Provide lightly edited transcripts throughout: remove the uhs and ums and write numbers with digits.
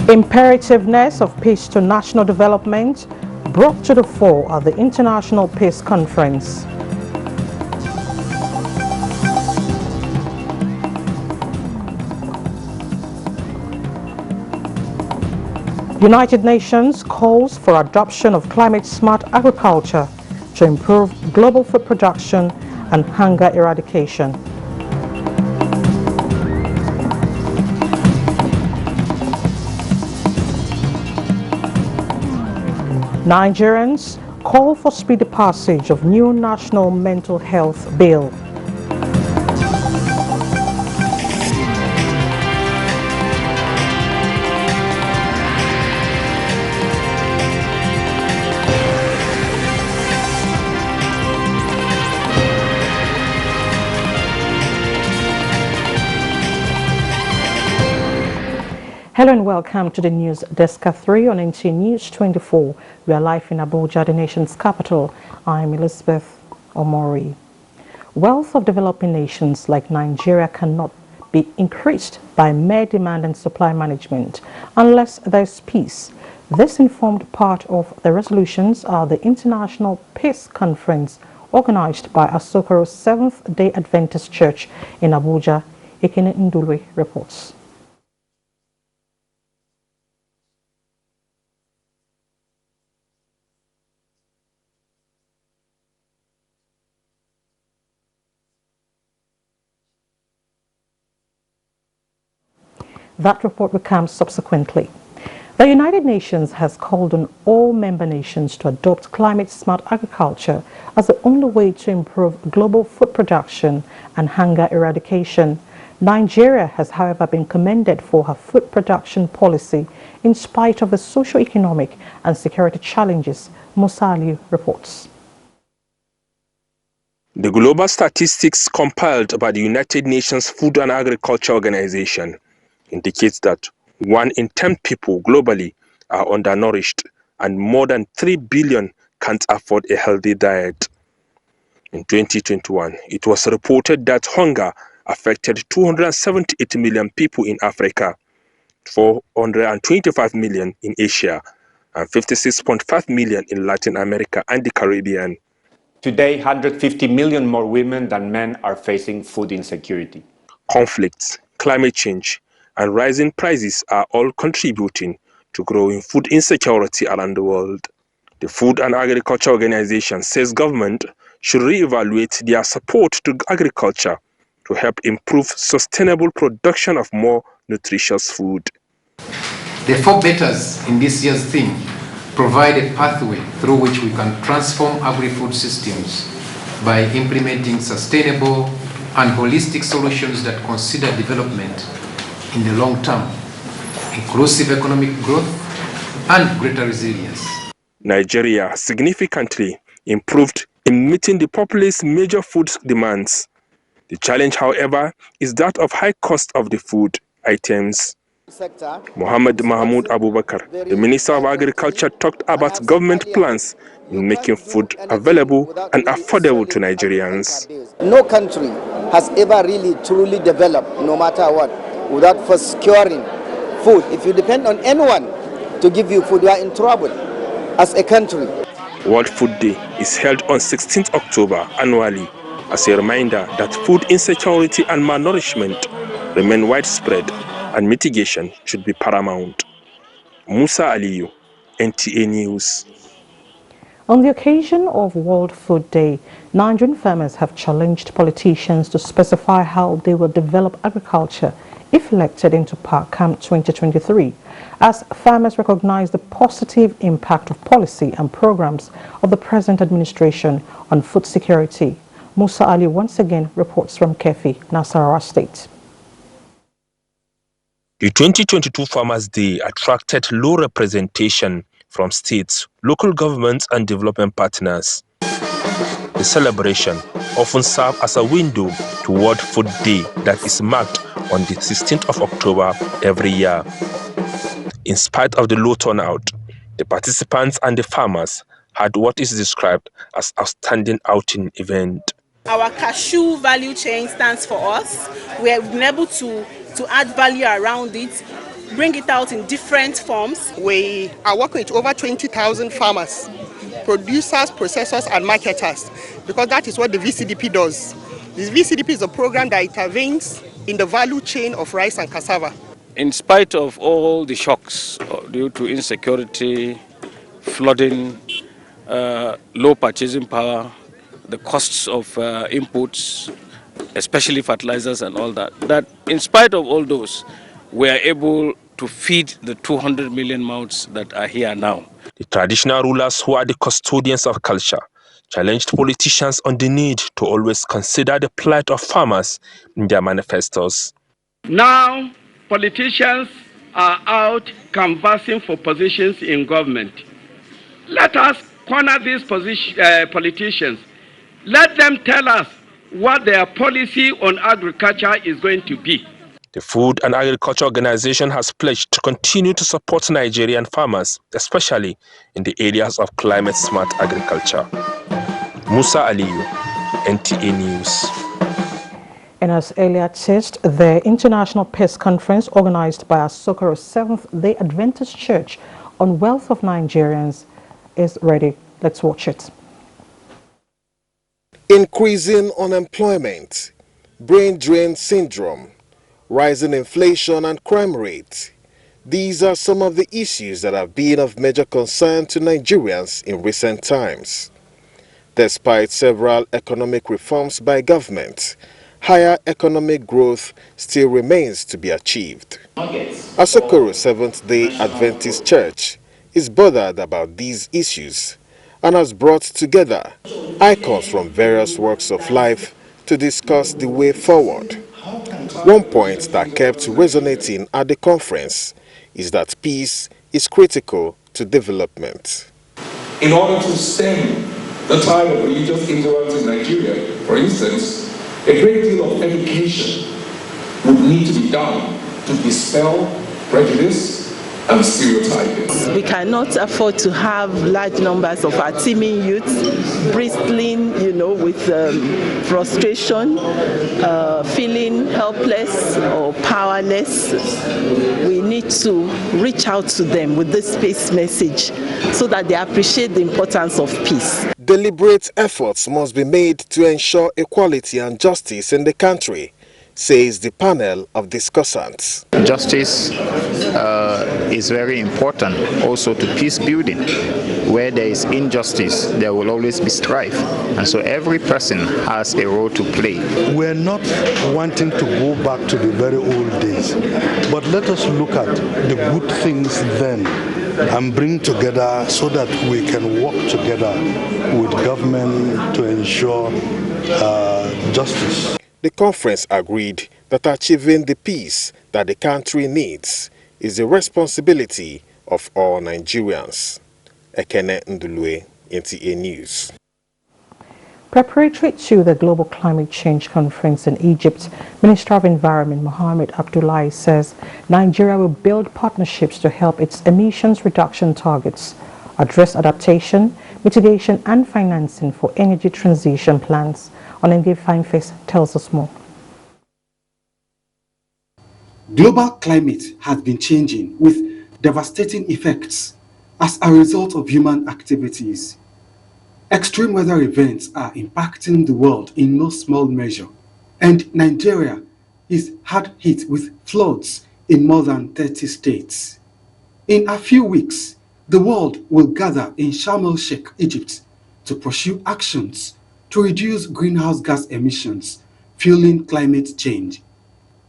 Imperativeness of peace to national development brought to the fore at the International Peace Conference. United Nations calls for adoption of climate-smart agriculture to improve global food production and hunger eradication. Nigerians call for speedy passage of new national mental health bill. Hello and welcome to the News Desk 3 on NT News 24. We are live in Abuja, the nation's capital. I'm Elizabeth Omori. Wealth of developing nations like Nigeria cannot be increased by mere demand and supply management unless there is peace. This informed part of the resolutions at the International Peace Conference organized by Asokoro's Seventh-day Adventist Church in Abuja. Ekene Ndulwe reports. That report will come subsequently. The United Nations has called on all member nations to adopt climate-smart agriculture as the only way to improve global food production and hunger eradication. Nigeria has, however, been commended for her food production policy in spite of the socio-economic and security challenges. Musa Ali reports. The global statistics compiled by the United Nations Food and Agriculture Organization indicates that 1 in 10 people globally are undernourished and more than 3 billion can't afford a healthy diet. In 2021, it was reported that hunger affected 278 million people in Africa, 425 million in Asia, and 56.5 million in Latin America and the Caribbean. Today, 150 million more women than men are facing food insecurity. Conflicts, climate change, and rising prices are all contributing to growing food insecurity around the world. The Food and Agriculture Organization says government should reevaluate their support to agriculture to help improve sustainable production of more nutritious food. The 4 betters in this year's theme provide a pathway through which we can transform agri-food systems by implementing sustainable and holistic solutions that consider development in the long term, inclusive economic growth, and greater resilience. Nigeria significantly improved in meeting the populace's major food demands. The challenge, however, is that of high cost of the food items. Mohammed Mahmoud Abubakar, the Minister of Agriculture, talked about government plans in making food available and affordable to Nigerians. No country has ever really truly developed, no matter what, without first securing food. If you depend on anyone to give you food, you are in trouble as a country. World Food Day is held on 16th October annually as a reminder that food insecurity and malnourishment remain widespread and mitigation should be paramount. Musa Aliyu, NTA News. On the occasion of World Food Day, Nigerian farmers have challenged politicians to specify how they will develop agriculture if elected into power come 2023, as farmers recognize the positive impact of policy and programs of the present administration on food security. Musa Ali once again reports from Kefi, Nasarawa State. The 2022 Farmers' Day attracted low representation from states, local governments and development partners. The celebration often serves as a window to World Food Day that is marked on the 16th of October every year. In spite of the low turnout, the participants and the farmers had what is described as outstanding outing event. Our cashew value chain stands for us. We have been able to add value around it. bring it out in different forms. We are working with over 20,000 farmers, producers, processors, and marketers, because that is what the VCDP does. This VCDP is a program that intervenes in the value chain of rice and cassava. In spite of all the shocks due to insecurity, flooding, low purchasing power, the costs of inputs, especially fertilizers and all that, that in spite of all those, we are able to feed the 200 million mouths that are here now. The traditional rulers, who are the custodians of culture, challenged politicians on the need to always consider the plight of farmers in their manifestos. Now, politicians are out canvassing for positions in government. Let us corner these politicians. Let them tell us what their policy on agriculture is going to be. The Food and Agriculture Organization has pledged to continue to support Nigerian farmers, especially in the areas of climate-smart agriculture. Musa Aliyu, NTA News. And as earlier teased, the International Peace Conference organized by Asokoro Seventh-day Adventist Church on Wealth of Nigerians is ready. Let's watch it. Increasing unemployment, brain drain syndrome, rising inflation and crime rate. These are some of the issues that have been of major concern to Nigerians in recent times. Despite several economic reforms by government, higher economic growth still remains to be achieved. Asokoro Seventh-day Adventist Church is bothered about these issues and has brought together icons from various walks of life to discuss the way forward. One point that kept resonating at the conference is that peace is critical to development. In order to stem the tide of religious intolerance in Nigeria, for instance, a great deal of education would need to be done to dispel prejudice and stereotyping. We cannot afford to have large numbers of our teeming youths bristling, with frustration, feeling helpless or powerless. We need to reach out to them with this peace message so that they appreciate the importance of peace. Deliberate efforts must be made to ensure equality and justice in the country, says the panel of discussants. Justice is very important also to peace building. Where there is injustice, there will always be strife. And so every person has a role to play. We're not wanting to go back to the very old days, but let us look at the good things then and bring together so that we can work together with government to ensure justice. The conference agreed that achieving the peace that the country needs is the responsibility of all Nigerians. Ekene Ndulue, NTA News. Preparatory to the Global Climate Change Conference in Egypt, Minister of Environment Mohamed Abdullahi says Nigeria will build partnerships to help its emissions reduction targets, address adaptation, mitigation and financing for energy transition plans. Onenge Fineface tells us more. Global climate has been changing with devastating effects as a result of human activities. Extreme weather events are impacting the world in no small measure, and Nigeria is hard hit with floods in more than 30 states. In a few weeks, the world will gather in Sharm el-Sheikh, Egypt, to pursue actions to reduce greenhouse gas emissions, fueling climate change.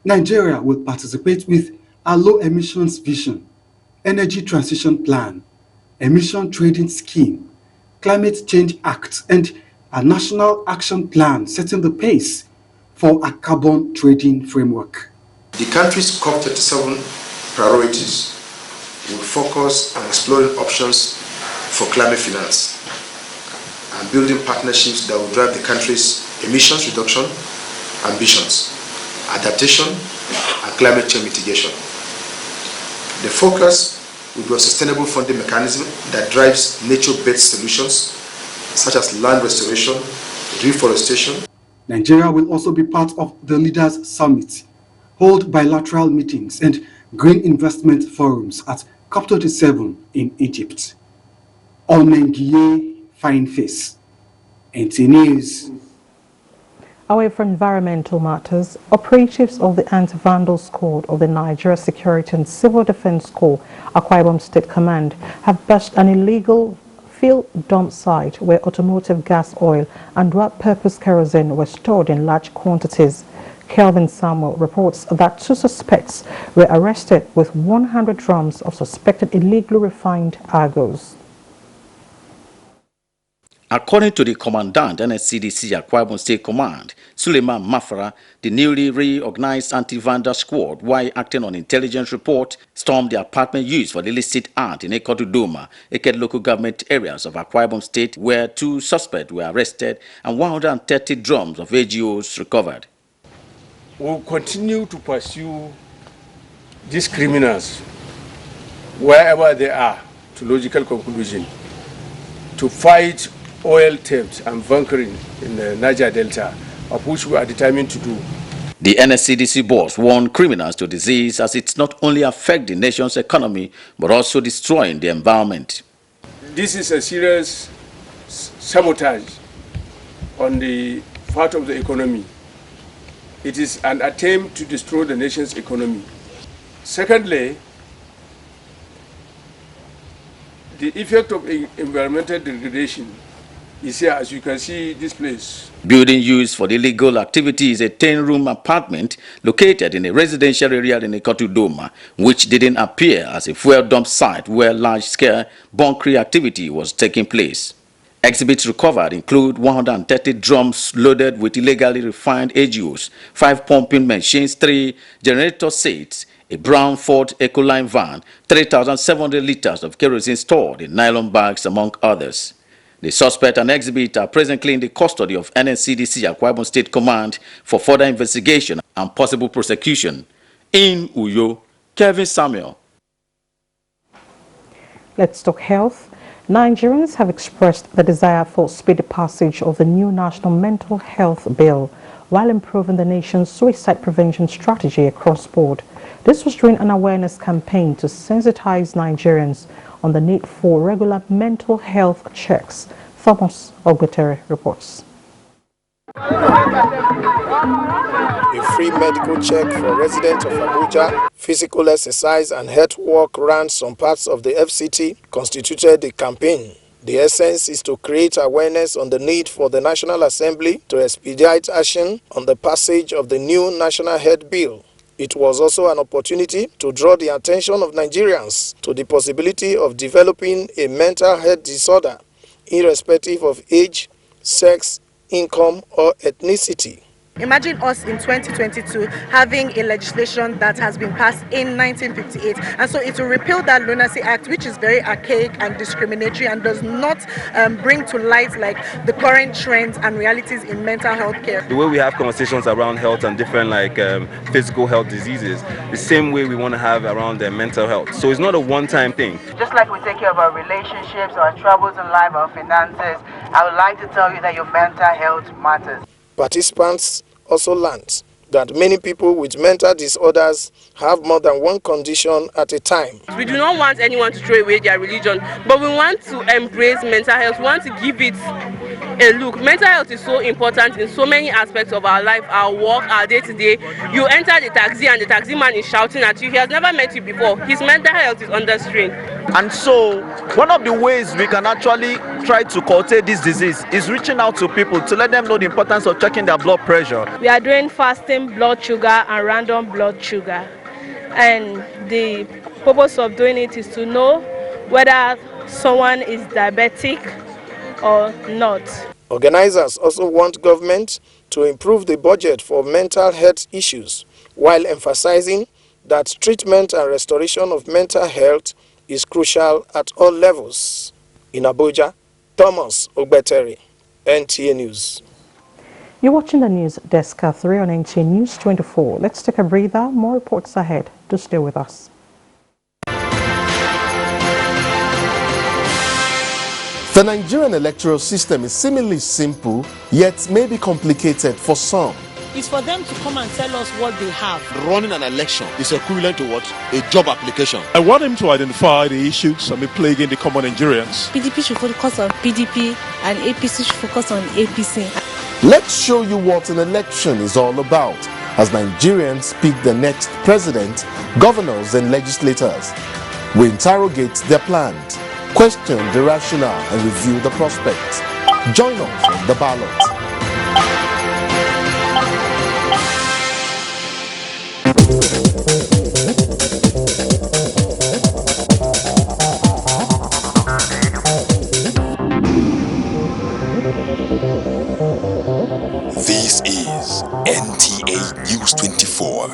Nigeria will participate with a low emissions vision, energy transition plan, emission trading scheme, climate change act, and a national action plan setting the pace for a carbon trading framework. The country's COP27 priorities will focus on exploring options for climate finance and building partnerships that will drive the country's emissions reduction ambitions, adaptation, and climate change mitigation. The focus will be a sustainable funding mechanism that drives nature-based solutions such as land restoration, reforestation. Nigeria will also be part of the Leaders Summit, hold bilateral meetings, and green investment forums at COP27 in Egypt. Onengiye Fine Face. NT News. Away from environmental matters, operatives of the Anti-Vandal Squad of the Nigeria Security and Civil Defense Corps, Akwa Ibom State Command, have bashed an illegal field dump site where automotive gas oil and dual-purpose kerosene were stored in large quantities. Kelvin Samuel reports that 2 suspects were arrested with 100 drums of suspected illegally refined argos. According to the Commandant NSCDC Akwa Ibom State Command, Suleiman Mafara, the newly reorganized anti-vandal squad, while acting on intelligence report, stormed the apartment used for the illicit art in Ekodudoma, Eket local government areas of Akwa Ibom State, where 2 suspects were arrested and 130 drums of AGOs recovered. We will continue to pursue these criminals wherever they are to logical conclusion, to fight oil theft and bunkering in the Niger Delta, of which we are determined to do. The NSCDC boss warned criminals to disease as it not only affects the nation's economy but also destroying the environment. This is a serious sabotage on the part of the economy. It is an attempt to destroy the nation's economy. Secondly, the effect of environmental degradation is here, as you can see this place. Building used for the illegal activity is a 10-room apartment located in a residential area in Ekotudoma, which didn't appear as a fuel dump site where large-scale bunkering activity was taking place. Exhibits recovered include 130 drums loaded with illegally refined AGOs, 5 pumping machines, 3 generator sets, a brown Ford Ecoline van, 3,700 liters of kerosene stored in nylon bags, among others. The suspect and exhibit are presently in the custody of NSCDC Akwa Ibom State Command for further investigation and possible prosecution. In Uyo, Kevin Samuel. Let's talk health. Nigerians have expressed the desire for speedy passage of the new National Mental Health Bill while improving the nation's suicide prevention strategy across board. This was during an awareness campaign to sensitize Nigerians on the need for regular mental health checks. Thomas Ogbetere reports. A free medical check for residents of Abuja, physical exercise and health work around some parts of the FCT constituted the campaign. The essence is to create awareness on the need for the National Assembly to expedite action on the passage of the new National Health Bill. It was also an opportunity to draw the attention of Nigerians to the possibility of developing a mental health disorder, irrespective of age, sex, income, or ethnicity. Imagine us in 2022 having a legislation that has been passed in 1958, and so it will repeal that Lunacy Act, which is very archaic and discriminatory and does not bring to light like the current trends and realities in mental health care. The way we have conversations around health and different physical health diseases, the same way we want to have around their mental health. So it's not a one-time thing. Just like we take care of our relationships, our troubles in life, our finances, I would like to tell you that your mental health matters. Participants also learned that many people with mental disorders have more than one condition at a time. We do not want anyone to throw away their religion, but we want to embrace mental health. We want to give it a look. Mental health is so important in so many aspects of our life, our work, our day-to-day. You enter the taxi and the taxi man is shouting at you. He has never met you before. His mental health is under strain. And so one of the ways we can actually try to curtail this disease is reaching out to people to let them know the importance of checking their blood pressure. We are doing fasting blood sugar and random blood sugar. And the purpose of doing it is to know whether someone is diabetic or not. Organizers also want government to improve the budget for mental health issues while emphasizing that treatment and restoration of mental health is crucial at all levels. In Abuja, Thomas Ogbetere, NTA News. You're watching the news desk 3 on NTA News 24. Let's take a breather. More reports ahead. Do stay with us. The Nigerian electoral system is seemingly simple, yet may be complicated for some. is for them to come and tell us what they have. Running an election is equivalent to what? A job application. I want him to identify the issues plaguing the common Nigerians. PDP should focus on PDP and APC should focus on APC. Let's show you what an election is all about as Nigerians pick the next president, governors and legislators. We interrogate their plans, question the rationale and review the prospects. Join us on the ballot. This is NTA News 24.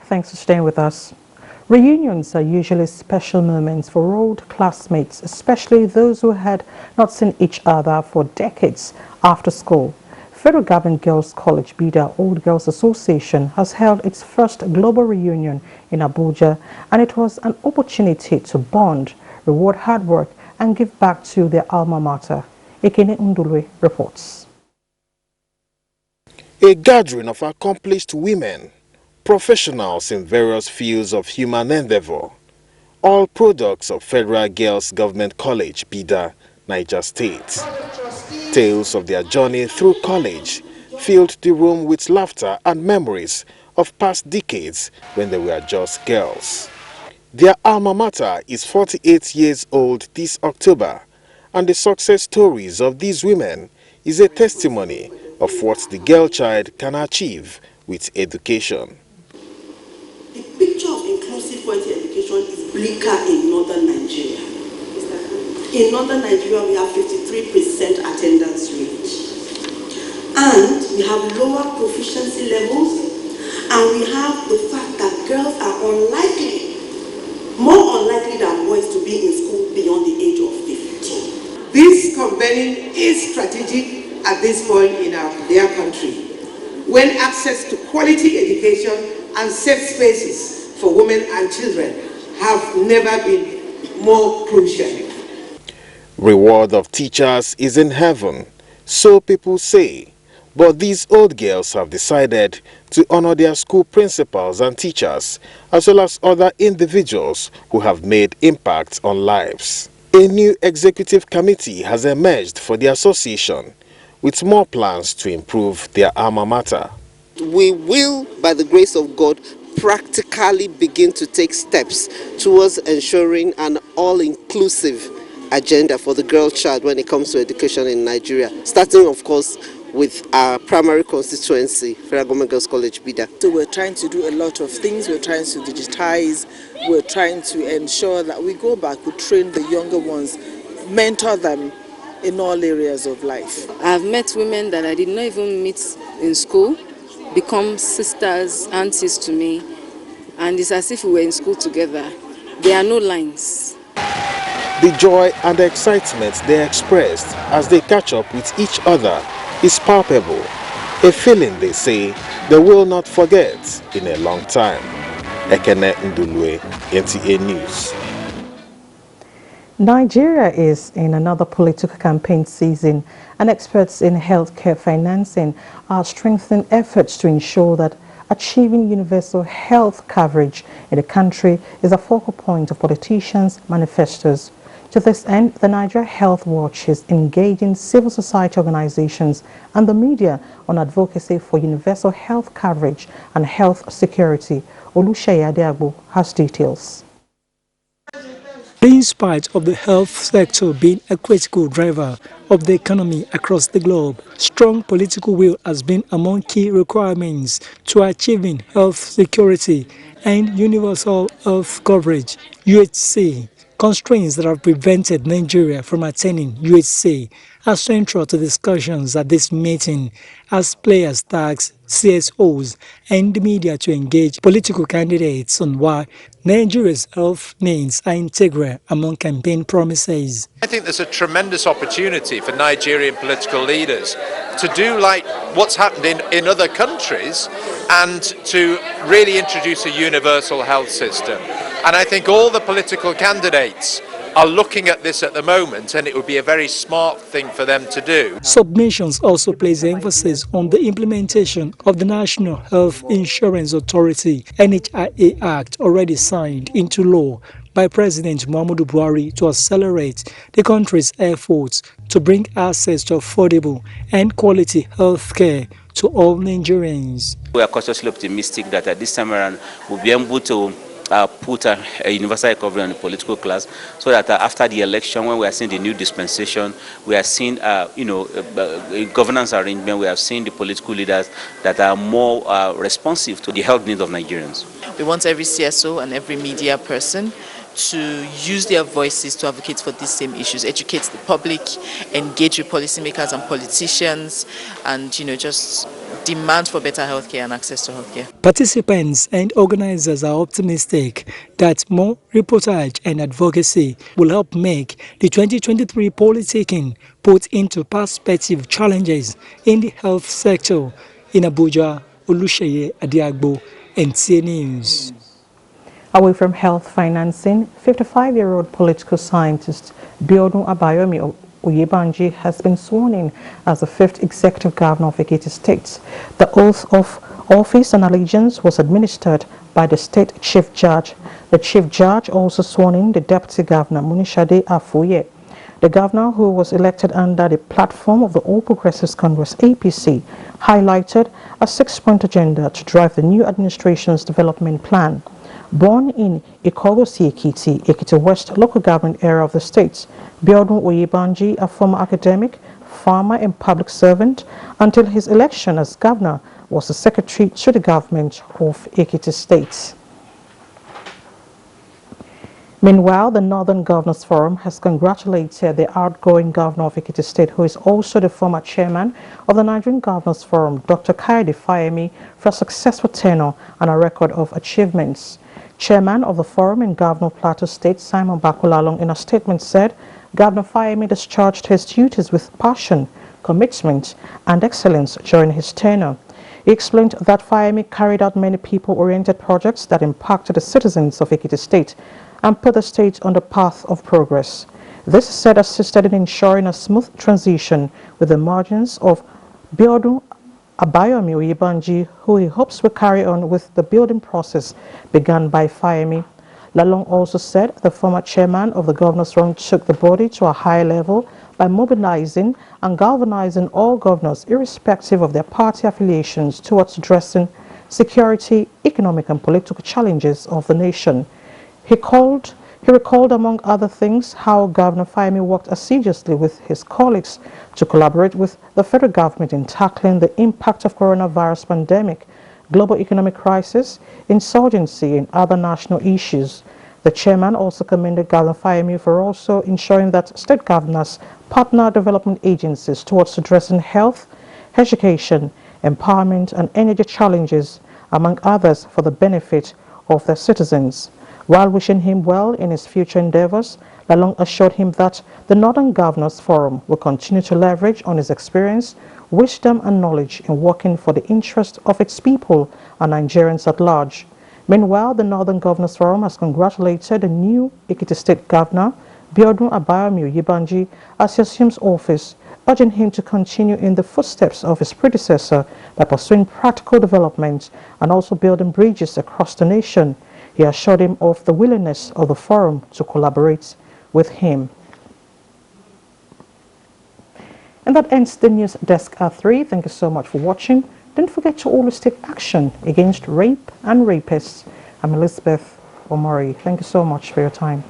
Thanks for staying with us. Reunions are usually special moments for old classmates, especially those who had not seen each other for decades after school. Federal Government Girls College Bida Old Girls Association has held its first global reunion in Abuja, and it was an opportunity to bond, reward hard work, and give back to their alma mater. Ekene Undulwe reports. A gathering of accomplished women, professionals in various fields of human endeavor, all products of Federal Girls Government College, Bida, Niger State. Tales of their journey through college filled the room with laughter and memories of past decades when they were just girls. Their alma mater is 48 years old this October, and the success stories of these women is a testimony of what the girl child can achieve with education. The picture of inclusive quality education is bleaker in northern Nigeria. In northern Nigeria, we have 53% attendance rate. And we have lower proficiency levels, and we have the fact that girls are more unlikely than boys to be in school beyond the age of 15. This convening is strategic at this point in our dear country, when access to quality education and safe spaces for women and children have never been more crucial. Reward of teachers is in heaven, so people say. But these old girls have decided to honor their school principals and teachers, as well as other individuals who have made impact on lives. A new executive committee has emerged for the association, with more plans to improve their alma mater. We will, by the grace of God, practically begin to take steps towards ensuring an all-inclusive agenda for the girl child when it comes to education in Nigeria, starting, of course, with our primary constituency, Federal Government Girls College, Bida. So we're trying to do a lot of things. We're trying to digitize. We're trying to ensure that we go back, we train the younger ones, mentor them in all areas of life. I've met women that I did not even meet in school, become sisters, aunties to me, and it's as if we were in school together. There are no lines. The joy and the excitement they expressed as they catch up with each other is palpable, a feeling they say they will not forget in a long time. Ekene Ndulwe, NTA News. Nigeria is in another political campaign season, and experts in healthcare financing are strengthening efforts to ensure that achieving universal health coverage in the country is a focal point of politicians' manifestos. To this end, the Nigeria Health Watch is engaging civil society organizations and the media on advocacy for universal health coverage and health security. Oluseyi Adeagbo has details. In spite of the health sector being a critical driver of the economy across the globe, strong political will has been among key requirements to achieving health security and universal health coverage. UHC constraints that have prevented Nigeria from attaining UHC are central to discussions at this meeting as players task CSOs and the media to engage political candidates on why Nigeria's health needs are integral among campaign promises. I think there's a tremendous opportunity for Nigerian political leaders to do like what's happened in other countries and to really introduce a universal health system. And I think all the political candidates are looking at this at the moment, and it would be a very smart thing for them to do. Submissions also place emphasis on the implementation of the National Health Insurance Authority (NHIA) Act already signed into law by President Muhammadu Buhari to accelerate the country's efforts to bring access to affordable and quality health care to all Nigerians. We are cautiously optimistic that at this time around we'll be able to put a universal recovery on the political class, so that after the election, when we are seeing the new dispensation, we are seeing governance arrangement, we have seen the political leaders that are more responsive to the health needs of Nigerians. We want every CSO and every media person to use their voices to advocate for these same issues, educate the public, engage with policymakers and politicians, and just demand for better healthcare and access to healthcare. Participants and organizers are optimistic that more reportage and advocacy will help make the 2023 politicking put into perspective challenges in the health sector. In Abuja, Olusheye Adiagbo, NTA News. Away from health financing, 55-year-old political scientist Biodun Abayomi Oyebanji has been sworn in as the 5th executive governor of Ekiti State. The oath of office and allegiance was administered by the state chief judge. The chief judge also sworn in the deputy governor Munishade Afuye. The governor, who was elected under the platform of the All Progressives Congress APC, highlighted a 6-point agenda to drive the new administration's development plan. Born in Ikogosi Ekiti, Ekiti West local government area of the state, Biodun Oyebanji, a former academic, farmer and public servant, until his election as governor, was the secretary to the government of Ekiti State. Meanwhile, the Northern Governors Forum has congratulated the outgoing governor of Ekiti State, who is also the former chairman of the Nigerian Governors Forum, Dr. Kayode Fayemi, for a successful tenure and a record of achievements. Chairman of the forum in Governor of Plateau State, Simon Bakulalong, in a statement said, Governor Fayemi discharged his duties with passion, commitment, and excellence during his tenure. He explained that Fayemi carried out many people-oriented projects that impacted the citizens of Ekiti State and put the state on the path of progress. This, said, assisted in ensuring a smooth transition with the margins of Biodun Abayomi Oyebanji, who he hopes will carry on with the building process begun by Fayemi. Lalong also said the former chairman of the Governors Forum took the body to a higher level by mobilizing and galvanizing all governors, irrespective of their party affiliations, towards addressing security, economic and political challenges of the nation. He recalled, among other things, how Governor Fayemi worked assiduously with his colleagues to collaborate with the federal government in tackling the impact of coronavirus pandemic, global economic crisis, insurgency, and other national issues. The chairman also commended Governor Fayemi for also ensuring that state governors partner development agencies towards addressing health, education, empowerment, and energy challenges, among others, for the benefit of their citizens. While wishing him well in his future endeavors, Lalong assured him that the Northern Governors Forum will continue to leverage on his experience, wisdom and knowledge in working for the interest of its people and Nigerians at large. Meanwhile, the Northern Governors Forum has congratulated the new Ekiti State Governor, Biodun Abayomi Oyebanji, as he assumes office, urging him to continue in the footsteps of his predecessor by pursuing practical development and also building bridges across the nation. He assured him of the willingness of the forum to collaborate with him. And that ends the news desk at 3. Thank you so much for watching. Don't forget to always take action against rape and rapists. I'm Elizabeth Omori. Thank you so much for your time.